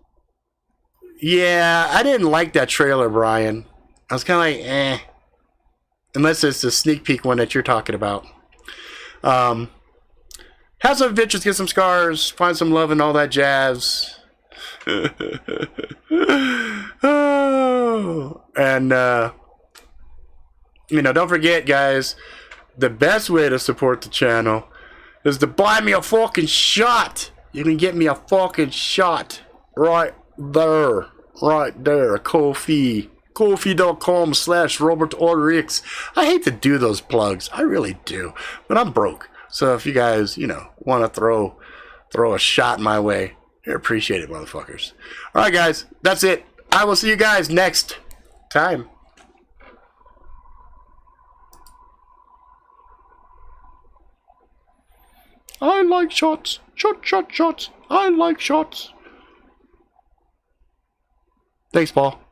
Yeah, I didn't like that trailer, Brian. I was kind of like, eh. Unless it's the sneak peek one that you're talking about. Have some adventures, get some scars, find some love and all that jazz. Oh. And, don't forget, guys, the best way to support the channel is to buy me a fucking shot. You can get me a fucking shot right there. Ko-fi. Ko-fi.com/RobertRX. I hate to do those plugs. I really do. But I'm broke. So if you guys, want to throw a shot my way, I appreciate it, motherfuckers. All right, guys. That's it. I will see you guys next time. I like shots. Shots. I like shots. Thanks, Paul.